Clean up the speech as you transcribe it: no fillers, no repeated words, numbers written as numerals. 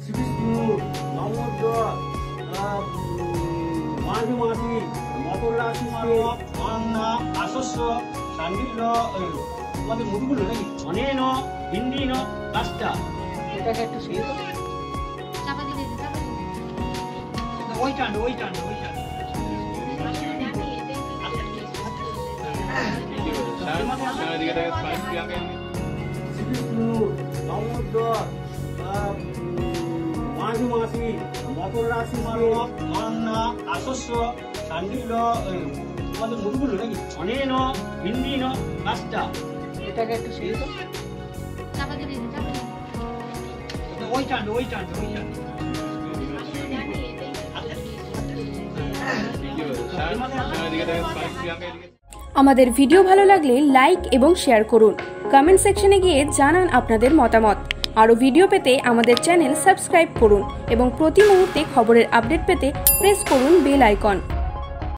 শ্রীবিষ্ণু নমোদ্র মাঝি মাঝি মকর রাশি আশস্য শান্ডিল্য তোমাদের মধুগুলো নাকি অনেন হিন্দি ন কাজটা এটাকে একটু শুয়ে তো চাপা দিলে ওই টান শ্রীবিষ্ণু নমোদ্র মাঝি মাঝি মকর রাশি আশস্য শান্ডিল্য তোমাদের মধুগুলো নাকি অনেন হিন্দি ন কাজটা এটাকে একটু শুয়ে তো চাপা দিলে ওই টান আমাদের ভিডিও ভালো লাগলে লাইক এবং শেয়ার করুন। কমেন্ট সেকশনে গিয়ে জানান আপনাদের মতামত। আরও ভিডিও পেতে আমাদের চ্যানেল সাবস্ক্রাইব করুন এবং প্রতি মুহূর্তে খবরের আপডেট পেতে প্রেস করুন বেল আইকন।